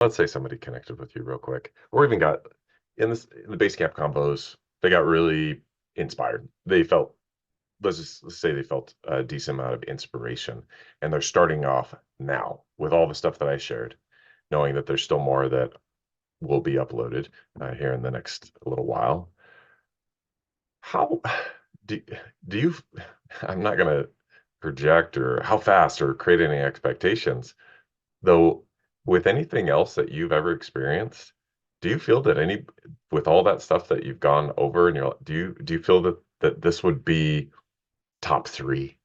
let's say somebody connected with you real quick, or even got in the base camp combos, they got really inspired. They felt, let's say they felt a decent amount of inspiration, and they're starting off now with all the stuff that I shared, knowing that there's still more that will be uploaded here in the next little while. How do, do you, I'm not going to project or how fast or create any expectations, though, with anything else that you've ever experienced, do you feel that with all that stuff that you've gone over and do you feel that this would be top three,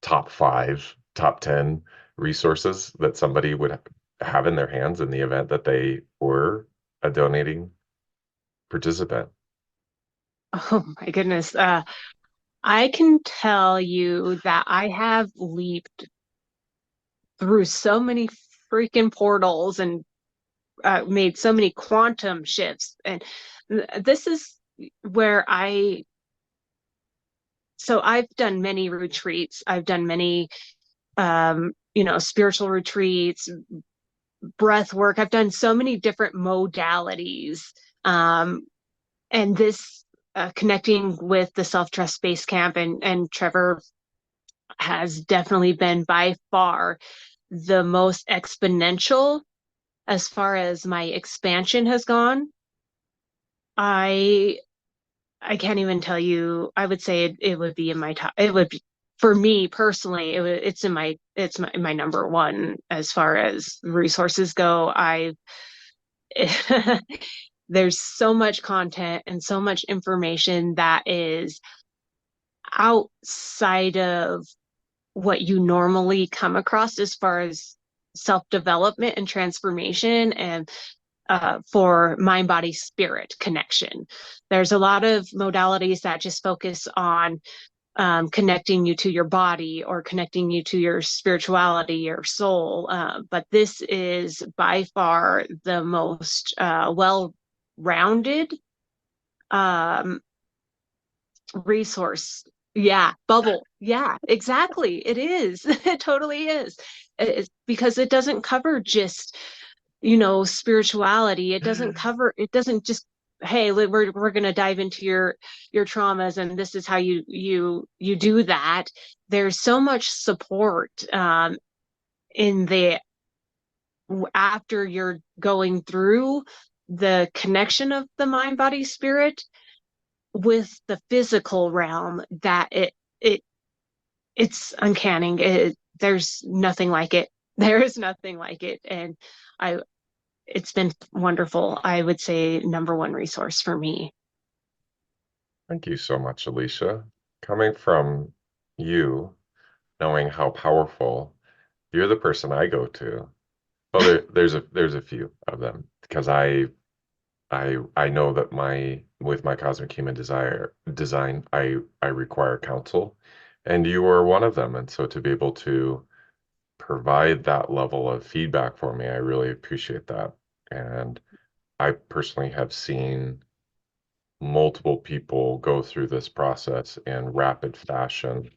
top five, top 10 resources that somebody would have in their hands in the event that they were a donating participant? Oh my goodness. I can tell you that I have leaped through so many freaking portals and made so many quantum shifts. And this is where so I've done many retreats. I've done many, spiritual retreats, breath work. I've done so many different modalities. Um, and this connecting with the self-trust space camp and Trevor has definitely been by far the most exponential as far as my expansion has gone. I I can't even tell you. I would say it would be in my top. It would be for me personally. It's my number one as far as resources go. I there's so much content and so much information that is outside of what you normally come across as far as self-development and transformation and for mind body spirit connection. There's a lot of modalities that just focus on connecting you to your body or connecting you to your spirituality, your soul. But this is by far the most well rounded um, resource. Yeah, bubble. Yeah, exactly. It is. It totally is. It's because it doesn't cover just, spirituality. It doesn't just, hey, we're going to dive into your traumas and this is how you do that. There's so much support in the after you're going through the connection of the mind body spirit with the physical realm that it's uncanny. There's nothing like it. There is nothing like it, and I it's been wonderful. I would say number one resource for me. Thank you so much, Alicia. Coming from you, knowing how powerful you're the person I go to. Well, there's a few of them because I know that with my cosmic human desire design, I require counsel, and you are one of them. And so to be able to provide that level of feedback for me, I really appreciate that. And I personally have seen multiple people go through this process in rapid fashion,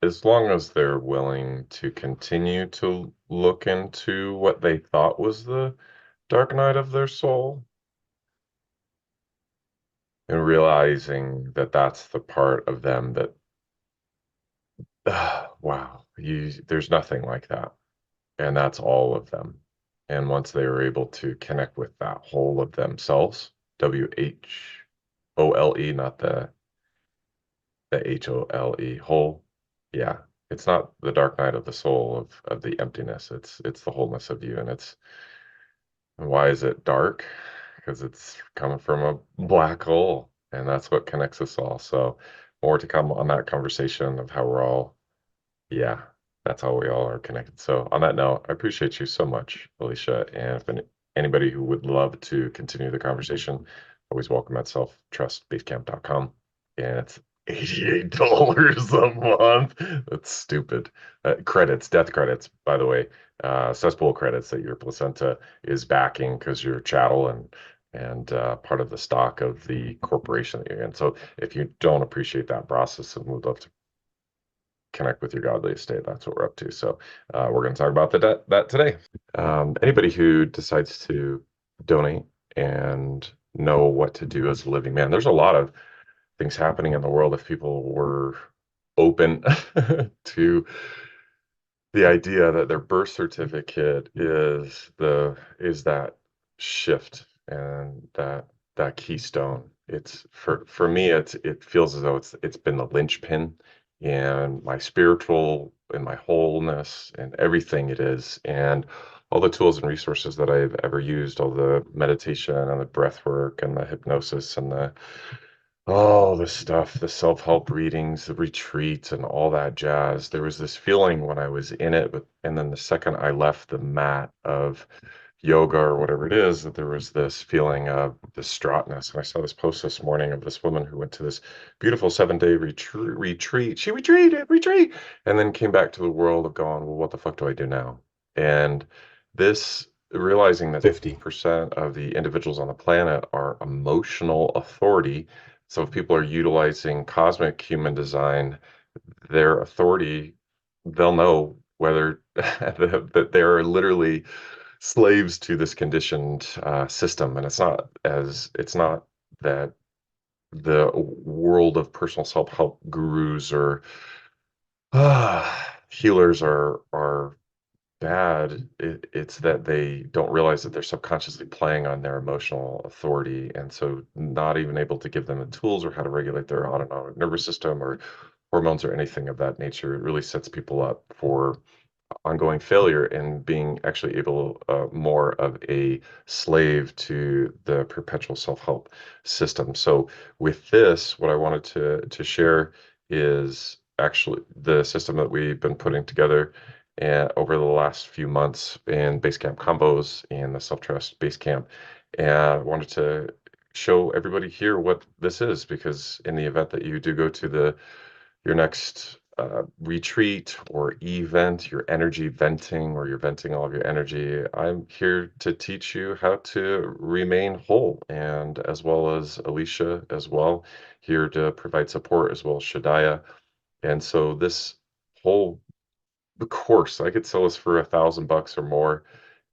as long as they're willing to continue to look into what they thought was the dark night of their soul and realizing that that's the part of them that wow, there's nothing like that, and that's all of them. And once they were able to connect with that whole of themselves, WHOLE, not the HOLE, whole, yeah, it's not the dark night of the soul of the emptiness, it's the wholeness of you. And why is it dark? Because it's coming from a black hole, and that's what connects us all. So more to come on that conversation of how we're all, yeah, that's how we all are connected. So on that note, I appreciate you so much, Alicia. And if anybody who would love to continue the conversation, always welcome at selftrustbasecamp.com. And it's $88 a month. That's stupid. Death credits, by the way, cesspool credits that your placenta is backing because you're chattel and part of the stock of the corporation that you're in. So if you don't appreciate that process and would love to connect with your godliest state. That's what we're up to. So we're going to talk about that today. Anybody who decides to donate and know what to do as a living man, there's a lot of things happening in the world if people were open to the idea that their birth certificate is that shift and that keystone. It's for me, it feels as though it's been the linchpin in my spiritual, in my wholeness, and everything it is. And all the tools and resources that I've ever used, all the meditation and the breath work and the hypnosis and the stuff, the self-help readings, the retreats, and all that jazz. There was this feeling when I was in it, and then the second I left the mat of yoga or whatever it is, that there was this feeling of distraughtness. And I saw this post this morning of this woman who went to this beautiful 7-day retreat. She retreat, and then came back to the world of going, well, what the fuck do I do now? And this realizing that 50% of the individuals on the planet are emotional authority. So if people are utilizing cosmic human design, their authority, they'll know whether that they're literally slaves to this conditioned system. And it's not that the world of personal self-help gurus or healers are bad. It's that they don't realize that they're subconsciously playing on their emotional authority, and so not even able to give them the tools or how to regulate their autonomic nervous system or hormones or anything of that nature. It really sets people up for ongoing failure and being actually able more of a slave to the perpetual self-help system. So with this, what I wanted to share is actually the system that we've been putting together over the last few months in Basecamp Combos and the Self-Trust Basecamp. And I wanted to show everybody here what this is, because in the event that you do go to your next retreat or event, your energy venting, or you're venting all of your energy, I'm here to teach you how to remain whole, and as well as Alisha as well, here to provide support, as well as Shadaya. And so this whole course, I could sell this for $1,000 or more.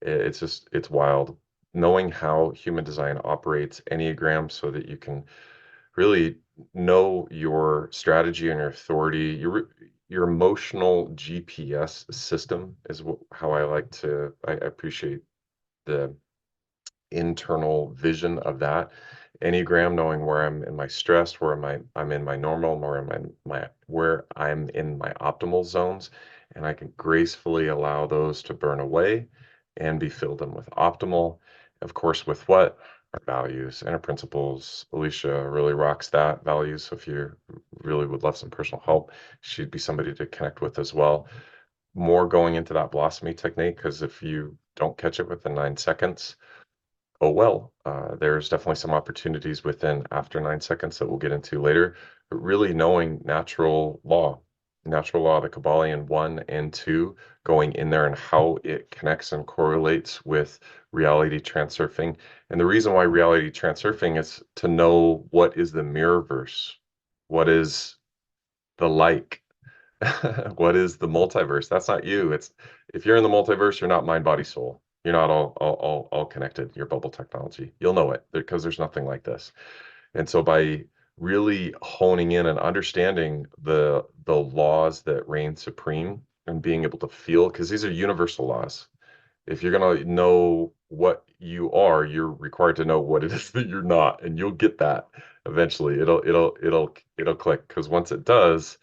It's wild. Knowing how human design operates, Enneagram, so that you can really know your strategy and your authority, your emotional GPS system is how I like to. I appreciate the internal vision of that. Enneagram, knowing where I'm in my stress, where I'm in my normal, where I'm in my optimal zones, and I can gracefully allow those to burn away and be filled in with optimal. Of course, with what? Our values and our principles. Alicia really rocks that values. So if you really would love some personal help, she'd be somebody to connect with as well. More going into that blossomy technique, because if you don't catch it within 9 seconds, oh well. There's definitely some opportunities within after 9 seconds that we'll get into later. But really knowing natural law, the Kabbalion 1 and 2, going in there and how it connects and correlates with reality transurfing. And the reason why reality transurfing is to know what is the mirrorverse, what is the like, what is the multiverse? That's not you. It's if you're in the multiverse, you're not mind, body, soul. You're not all connected. You're bubble technology. You'll know it because there's nothing like this. And so by really honing in and understanding the laws that reign supreme and being able to feel, because these are universal laws. If you're gonna know what you are, you're required to know what it is that you're not, and you'll get that eventually. It'll click, because once it does,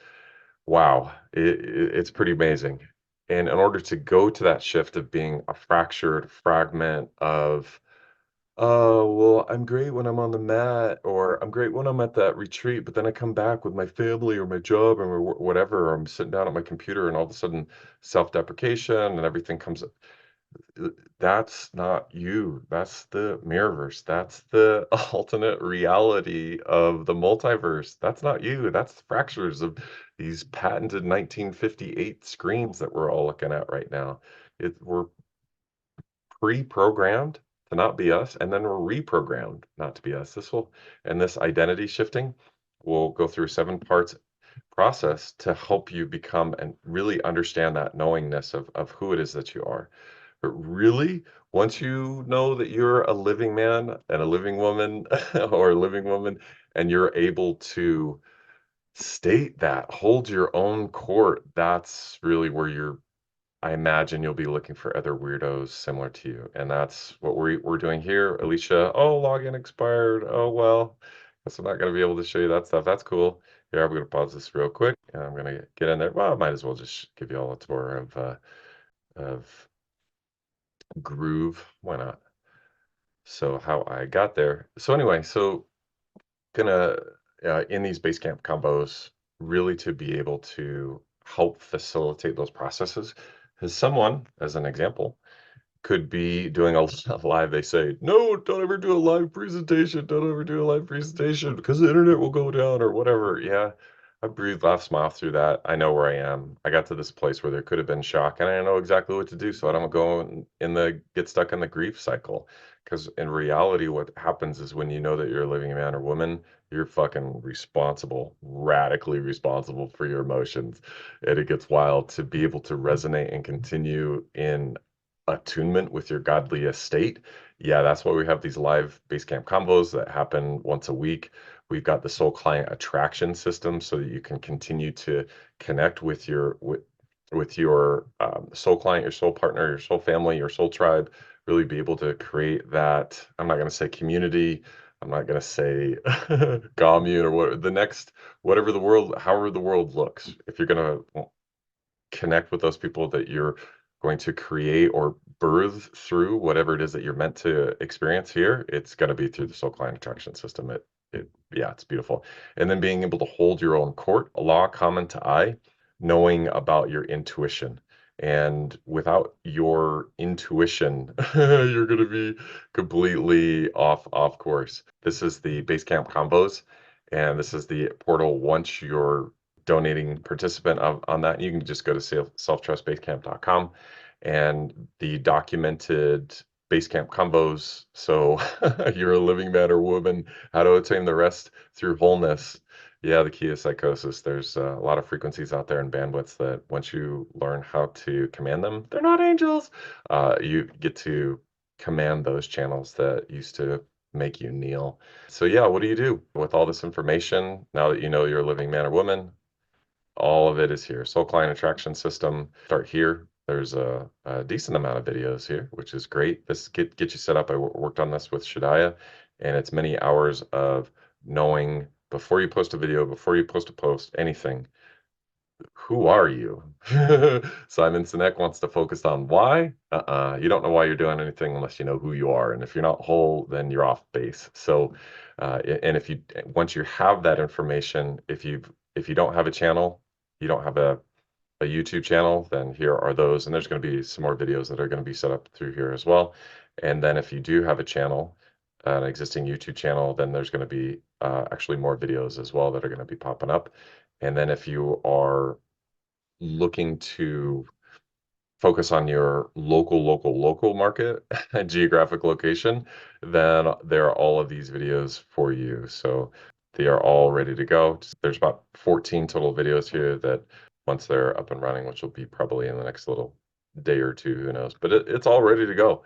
wow, it's pretty amazing. And in order to go to that shift of being a fractured fragment of, oh, well, I'm great when I'm on the mat, or I'm great when I'm at that retreat, but then I come back with my family or my job or whatever, or I'm sitting down at my computer and all of a sudden self-deprecation and everything comes. That's not you. That's the mirrorverse. That's the alternate reality of the multiverse. That's not you. That's the fractures of these patented 1958 screens that we're all looking at right now. We're pre-programmed to not be us, and then we're reprogrammed not to be us. And this identity shifting will go through 7 parts. process to help you become and really understand that knowingness of who it is that you are. But really, once you know that you're a living man and a living woman or a living woman, and you're able to state that, hold your own court, that's really where I imagine you'll be looking for other weirdos similar to you. And that's what we're doing here. Alicia, oh, login expired. Oh, well, guess I'm not going to be able to show you that stuff. That's cool. Here, I'm going to pause this real quick and I'm going to get in there. Well, I might as well just give you all a tour of Groove. Why not? So how I got there. So anyway, so gonna in these Basecamp combos really to be able to help facilitate those processes. As someone, as an example, could be doing a live. They say, no, don't ever do a live presentation. Don't ever do a live presentation because the internet will go down or whatever. Yeah, I breathe, laugh, smile through that. I know where I am. I got to this place where there could have been shock and I know exactly what to do. So I don't go get stuck in the grief cycle. Because in reality, what happens is when you know that you're a living man or woman, you're fucking responsible, radically responsible for your emotions. And it gets wild to be able to resonate and continue in attunement with your godly estate. Yeah, that's why we have these live Basecamp combos that happen once a week. We've got the soul client attraction system so that you can continue to connect with your soul client, your soul partner, your soul family, your soul tribe, really be able to create that. I'm not going to say community. I'm not going to say commune or what the next, whatever the world, however the world looks. If you're going to connect with those people that you're going to create or birth through whatever it is that you're meant to experience here, it's going to be through the soul client attraction system. Yeah, it's beautiful. And then being able to hold your own court, a law common to I, knowing about your intuition. And without your intuition, you're going to be completely off course. This is the Basecamp combos, and this is the portal. Once you're donating participant on that, you can just go to selftrustbasecamp.com and the documented Basecamp combos. So you're a living man or woman, how to attain the rest through wholeness. Yeah, the key is psychosis. There's a lot of frequencies out there and bandwidths that once you learn how to command them, they're not angels. You get to command those channels that used to make you kneel. So yeah, what do you do with all this information now that you know you're a living man or woman? All of it is here. Soul Client Attraction System. Start here. There's a decent amount of videos here, which is great. This get you set up. I worked on this with Shadaya, and it's many hours of knowing before you post a video, before you post a post, anything. Who are you? Simon Sinek wants to focus on why. You don't know why you're doing anything unless you know who you are. And if you're not whole, then you're off base. So, and if you once you have that information, if you don't have a channel, you don't have a YouTube channel, then here are those. And there's going to be some more videos that are going to be set up through here as well. And then if you do have a channel, an existing YouTube channel, then there's going to be actually more videos as well that are going to be popping up. And then if you are looking to focus on your local market geographic location, then there are all of these videos for you. So they are all ready to go. There's about 14 total videos here that once they're up and running, which will be probably in the next little day or two, who knows, but it's all ready to go.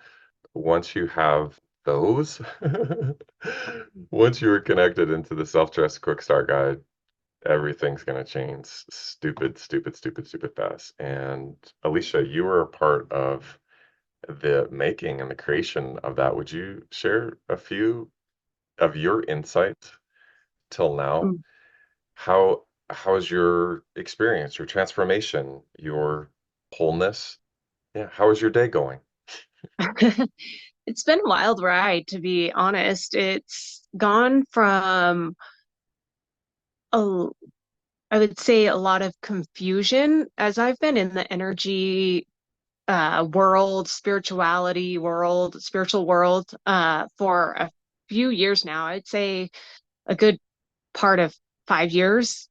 Once you have those, once you are connected into the self-trust quick start guide, everything's going to change stupid fast. And Alicia, you were a part of the making and the creation of that. Would you share a few of your insights till now? Mm. How is your experience, your transformation, your wholeness? Yeah, how is your day going? It's been a wild ride, to be honest. It's gone from a, I would say a lot of confusion as I've been in the energy world, spirituality world, spiritual world for a few years now. I'd say a good part of 5 years,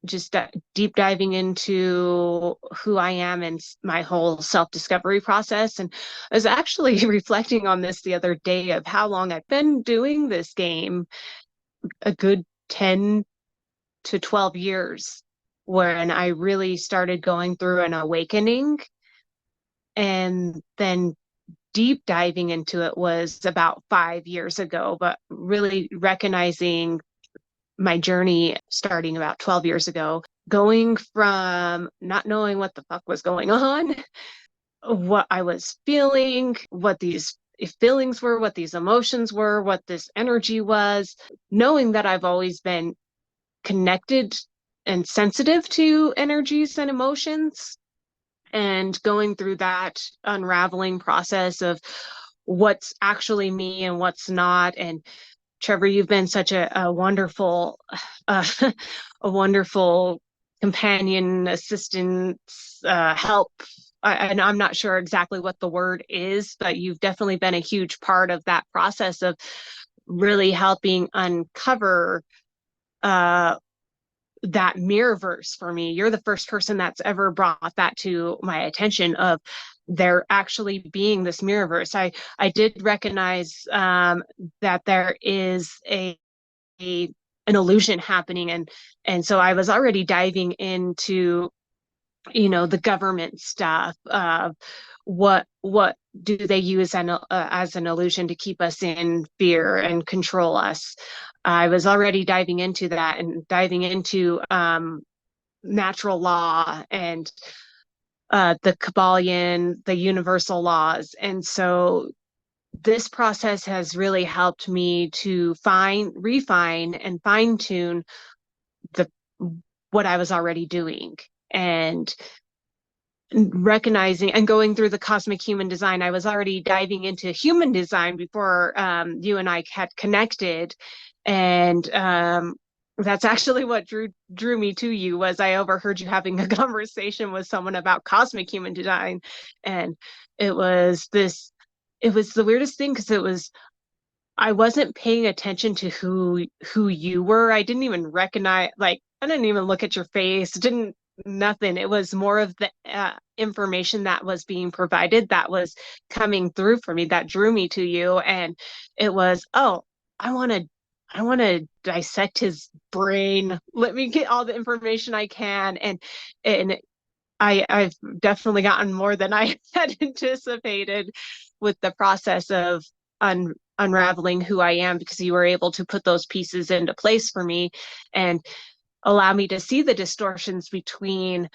just deep diving into who I am and my whole self-discovery process. And I was actually reflecting on this the other day of how long I've been doing this game, a good 10 to 12 years. when I really started going through an awakening. And then deep diving into it was about 5 years ago, but really recognizing my journey starting about 12 years ago, going from not knowing what the fuck was going on, what I was feeling, what these feelings were, what these emotions were, what this energy was, knowing that I've always been connected and sensitive to energies and emotions, and going through that unraveling process of what's actually me and what's not. And Trevor, you've been such a wonderful, uh, a wonderful companion, assistant, help. And I'm not sure exactly what the word is, but you've definitely been a huge part of that process of really helping uncover uh, that mirrorverse for me. You're the first person that's ever brought that to my attention of there actually being this mirrorverse. I did recognize that there is a an illusion happening, and so I was already diving into the government stuff. What do they use as an illusion to keep us in fear and control us? I was already diving into that and diving into natural law and the Kabbalion, the universal laws. And so this process has really helped me to refine, and fine tune the what I was already doing. And recognizing and going through the cosmic human design, I was already diving into human design before you and I had connected. And that's actually what drew me to you. Was I overheard you having a conversation with someone about cosmic human design, and it was this it was the weirdest thing, because I wasn't paying attention to who you were. I didn't even recognize, like, I didn't even look at your face, didn't nothing. It was more of the information that was being provided that was coming through for me that drew me to you. And it was, oh, I want to dissect his brain. Let me get all the information I can. And I've definitely gotten more than I had anticipated with the process of unraveling who I am, because you were able to put those pieces into place for me and allow me to see the distortions between,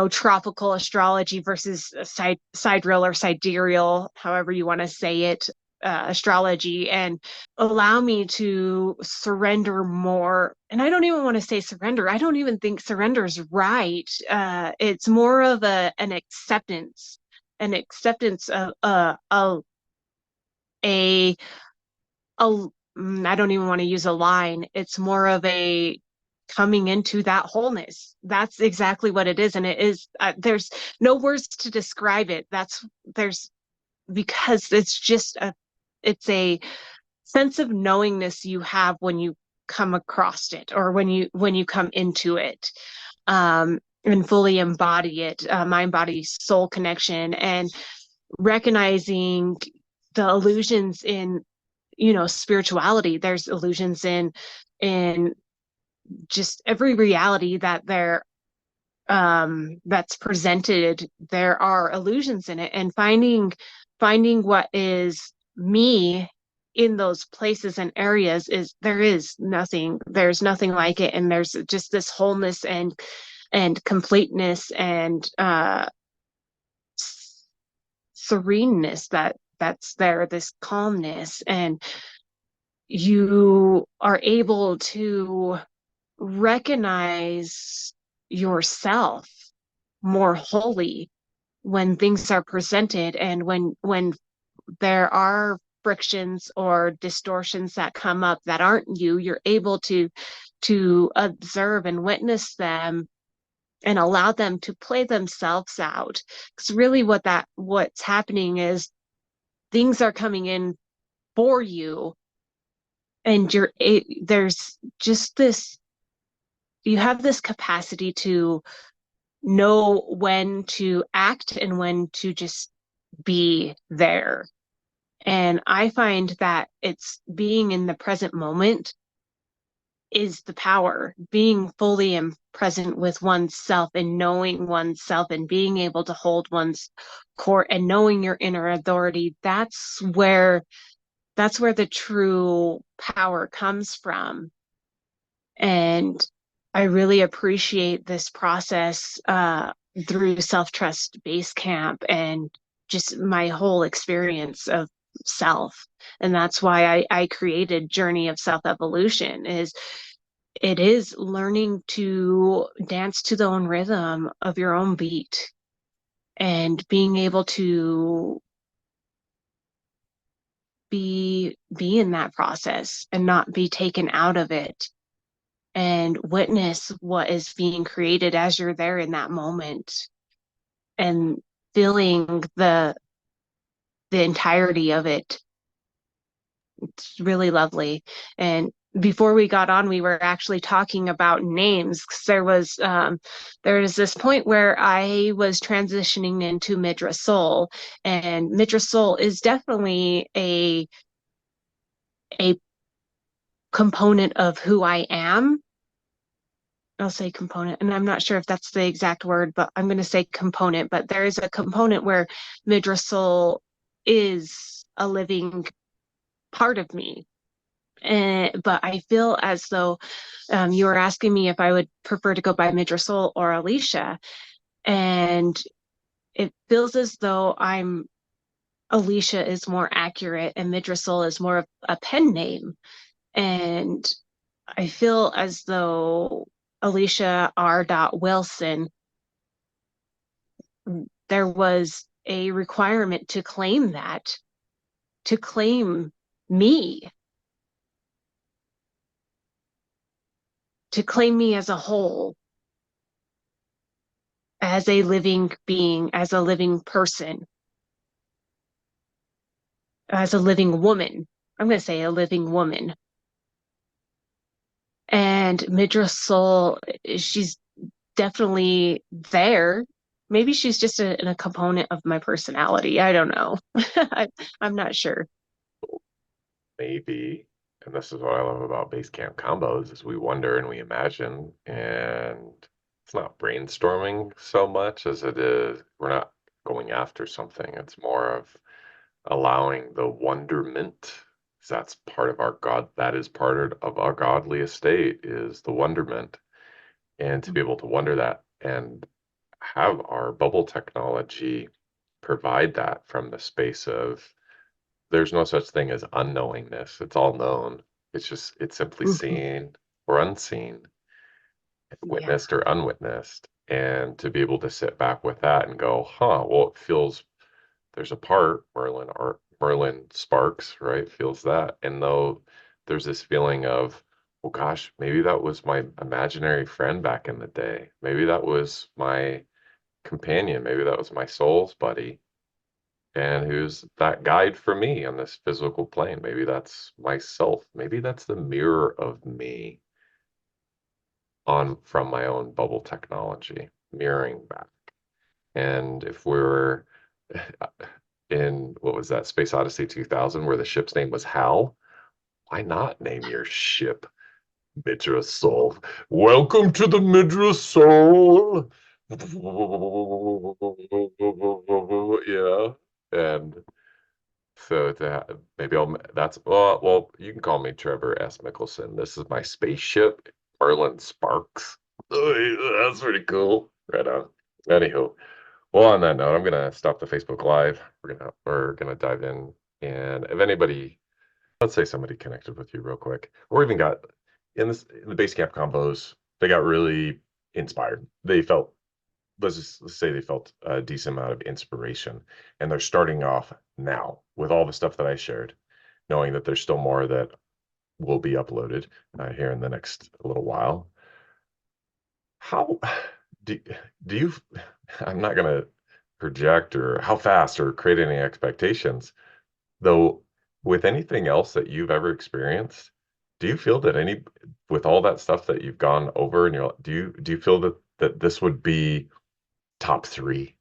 tropical astrology versus sidereal or sidereal, however you want to say it, astrology, and allow me to surrender more. And I don't even want to say surrender. I don't even think surrender is right. It's more of an acceptance of a I don't even want to use a line. It's more of a coming into that wholeness. That's exactly what it is. And it is, there's no words to describe it. Because it's a sense of knowingness you have when you come across it, or when you come into it, and fully embody it, mind, body, soul connection, and recognizing the illusions in spirituality. There's illusions in just every reality that's presented. There are illusions in it, and finding what is me in those places and areas there's nothing like it. And there's just this wholeness and completeness and sereneness that's there, this calmness. And you are able to recognize yourself more wholly when things are presented, and when there are frictions or distortions that come up that aren't you're able to observe and witness them and allow them to play themselves out. Because really what's happening is things are coming in for you, and there's just this you have this capacity to know when to act and when to just be there. And I find that it's being in the present moment is the power. Being fully and present with oneself and knowing oneself and being able to hold one's core and knowing your inner authority, that's where the true power comes from. And I really appreciate this process through Self-Trust Base Camp and just my whole experience of self. And that's why I created Journey of Self-Evolution. It is learning to dance to the own rhythm of your own beat and being able to be in that process and not be taken out of it and witness what is being created as you're there in that moment and feeling the entirety of it. It's really lovely. And before we got on, we were actually talking about names because there was this point where I was transitioning into Midra Sol, and Midra Sol is definitely a component of who I am. I'll say component, and I'm not sure if that's the exact word, but I'm going to say component. But there is a component where Midra Sol is a living part of me. But I feel as though you were asking me if I would prefer to go by Midra Sol or Alisha, and it feels as though Alisha is more accurate and Midra Sol is more of a pen name. And I feel as though Alisha R. Wilson, there was a requirement to claim that, to claim me, to claim me as a whole, as a living being, as a living person, as a living woman. I'm going to say a living woman. And Midra Sol, she's definitely there. Maybe she's just a component of my personality. I don't know. I'm not sure. Maybe. And this is what I love about base camp combos is we wonder and we imagine, and it's not brainstorming so much as it is we're not going after something. It's more of allowing the wonderment. That's part of our God, that is part of our godly estate is the wonderment. And to be able to wonder that and have our bubble technology provide that from the space of there's no such thing as unknowingness. It's all known. It's simply Mhm. seen or unseen, Yeah. witnessed or unwitnessed. And to be able to sit back with that and go, huh, well, it feels there's a part, Merlin Sparks, right, feels that. And though there's this feeling of, well, gosh, maybe that was my imaginary friend back in the day. Maybe that was my companion. Maybe that was my soul's buddy. And who's that guide for me on this physical plane? Maybe that's myself. Maybe that's the mirror of me on from my own bubble technology, mirroring back. And if we're in what was that Space Odyssey 2000 where the ship's name was Hal, why not name your ship Midra Sol? Welcome to the Midra Sol. Yeah. And so maybe that's well, you can call me Trevor S. Mickelson. This is my spaceship, Merlin Sparks. Oh, that's pretty cool. Right on. Anywho, well, on that note, I'm gonna stop the Facebook Live. We're gonna dive in, and if anybody, let's say somebody connected with you real quick, or even got in the base camp combos, they got really inspired. They felt let's say they felt a decent amount of inspiration, and they're starting off now with all the stuff that I shared, knowing that there's still more that will be uploaded here in the next little while. How do, do you, I'm not going to project or how fast or create any expectations, though, with anything else that you've ever experienced, do you feel that with all that stuff that you've gone over and do you feel that this would be top three,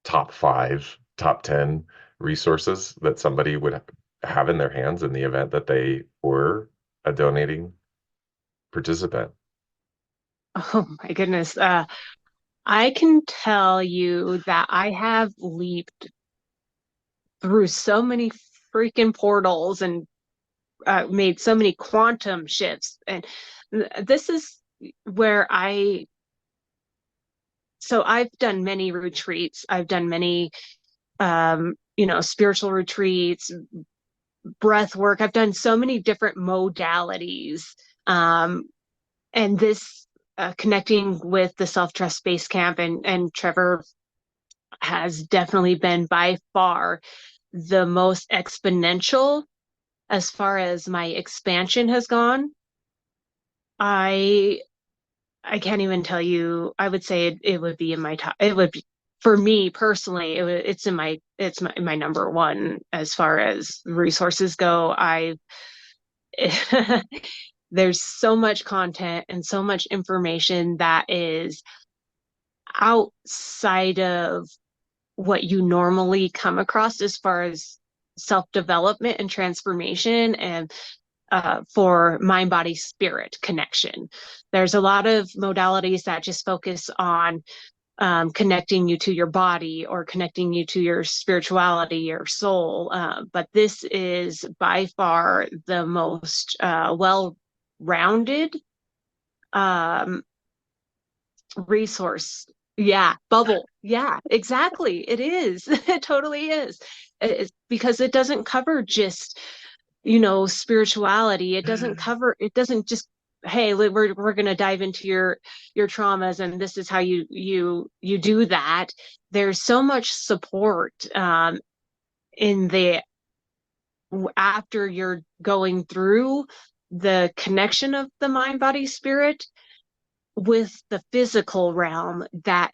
top five, top 10 resources that somebody would have in their hands in the event that they were a donating? participant? Oh my goodness. I can tell you that I have leaped through so many freaking portals and made so many quantum shifts. And this is where so I've done many retreats. I've done many, spiritual retreats, breath work. I've done so many different modalities. Um, and this connecting with the self-trust base camp and Trevor has definitely been by far the most exponential as far as my expansion has gone. I I can't even tell you. I would say it would be in my top. It would be for me personally. It's my number one as far as resources go. I there's so much content and so much information that is outside of what you normally come across as far as self-development and transformation and for mind body spirit connection. There's a lot of modalities that just focus on connecting you to your body or connecting you to your spirituality, your soul. But this is by far the most well rounded um, resource. Yeah, bubble. Yeah, exactly. It is. It totally is. It's because it doesn't cover just spirituality. It doesn't just, hey, we're going to dive into your traumas and this is how you do that. There's so much support in the after you're going through the connection of the mind body spirit with the physical realm that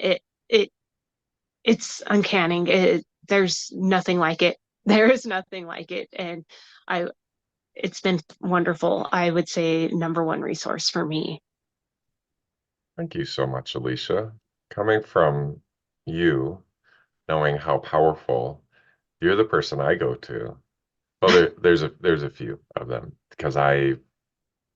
it's uncanny. There's nothing like it. There is nothing like it. And I it's been wonderful. I would say number one resource for me. Thank you so much, Alisha. Coming from you, knowing how powerful you're the person I go to. Well, there's a few of them because I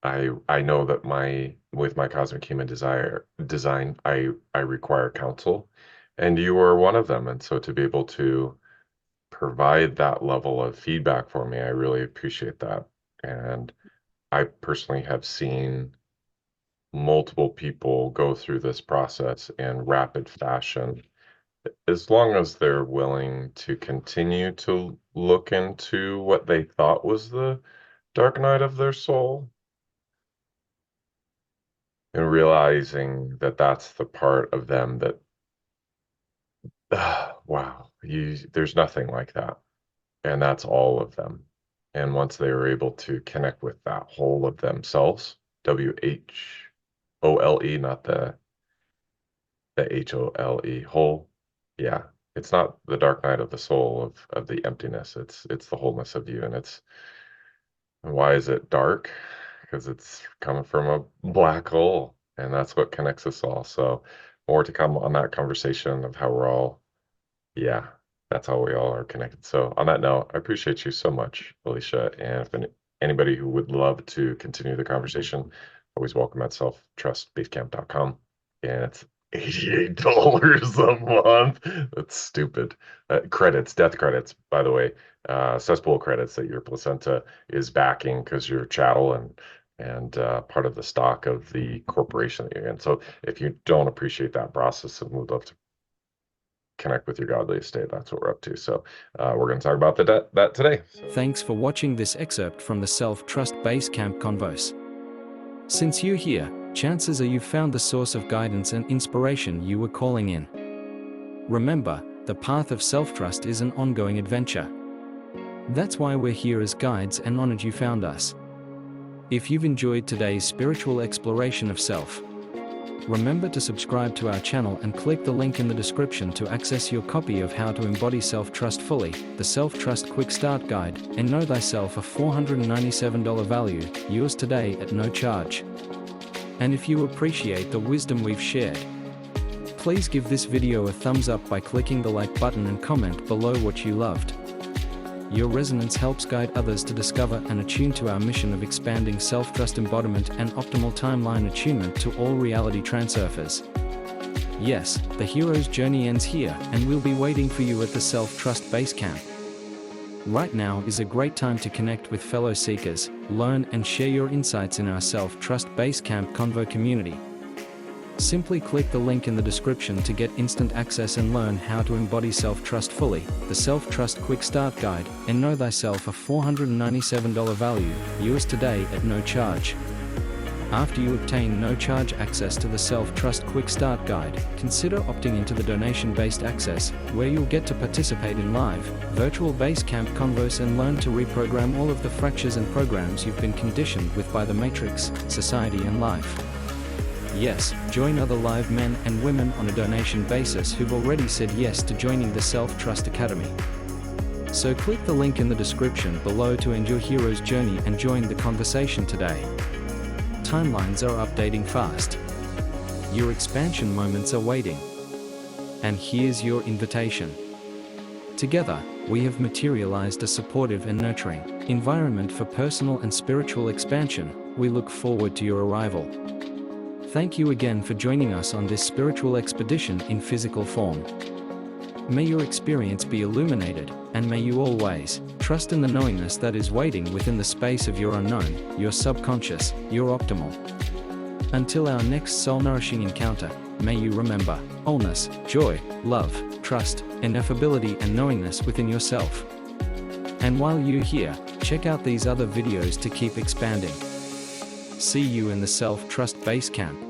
know that with my cosmic human design I require counsel, and you are one of them. And so to be able to provide that level of feedback for me, I really appreciate that. And I personally have seen multiple people go through this process in rapid fashion, as long as they're willing to continue to look into what they thought was the dark night of their soul and realizing that that's the part of them that wow, there's nothing like that, and that's all of them. And once they were able to connect with that whole of themselves, WHOLE, not the HOLE, whole. Yeah, it's not the dark night of the soul of the emptiness. It's the wholeness of you, and why is it dark? Because it's coming from a black hole, and that's what connects us all. So more to come on that conversation of how we're all, yeah, that's how we all are connected. So on that note, I appreciate you so much, Alicia. And if anybody who would love to continue the conversation, always welcome at selftrustbasecamp.com. And it's $88 a month. That's stupid. Death credits, by the way, cesspool credits that your placenta is backing because you're chattel and part of the stock of the corporation that you're in. So if you don't appreciate that process and would love to connect with your godly estate, that's what we're up to. So we're going to talk about that today. Thanks for watching this excerpt from the Self-Trust Base Camp Convos. Since you're here, chances are you've found the source of guidance and inspiration you were calling in. Remember, the path of self-trust is an ongoing adventure. That's why we're here as guides and honored you found us. If you've enjoyed today's spiritual exploration of self, remember to subscribe to our channel and click the link in the description to access your copy of How to Embody Self-Trust Fully, the Self-Trust Quick Start Guide, and Know Thyself, a $497 value, yours today at no charge. And if you appreciate the wisdom we've shared, please give this video a thumbs up by clicking the like button and comment below what you loved. your resonance helps guide others to discover and attune to our mission of expanding self-trust embodiment and optimal timeline attunement to all reality transurfers. Yes, the hero's journey ends here, and we'll be waiting for you at the Self-Trust Base Camp. Right now is a great time to connect with fellow seekers, learn and share your insights in our Self-Trust Base Camp Convo community. Simply click the link in the description to get instant access and learn how to embody self-trust fully, the Self-Trust Quick Start Guide, and Know Thyself, a $497 value, US today at no charge. After you obtain no-charge access to the Self-Trust Quick Start Guide, consider opting into the donation-based access, where you'll get to participate in live, virtual base camp convos and learn to reprogram all of the fractures and programs you've been conditioned with by the Matrix, society and life. Yes, join other live men and women on a donation basis who've already said yes to joining the Self-Trust Academy. So click the link in the description below to end your hero's journey and join the conversation today. Timelines are updating fast. Your expansion moments are waiting. And here's your invitation. Together, we have materialized a supportive and nurturing environment for personal and spiritual expansion. We look forward to your arrival. Thank you again for joining us on this spiritual expedition in physical form. May your experience be illuminated, and may you always trust in the knowingness that is waiting within the space of your unknown, your subconscious, your optimal. Until our next soul-nourishing encounter, may you remember wholeness, joy, love, trust, ineffability and knowingness within yourself. And while you're here, check out these other videos to keep expanding. See you in the Self-Trust Base Camp.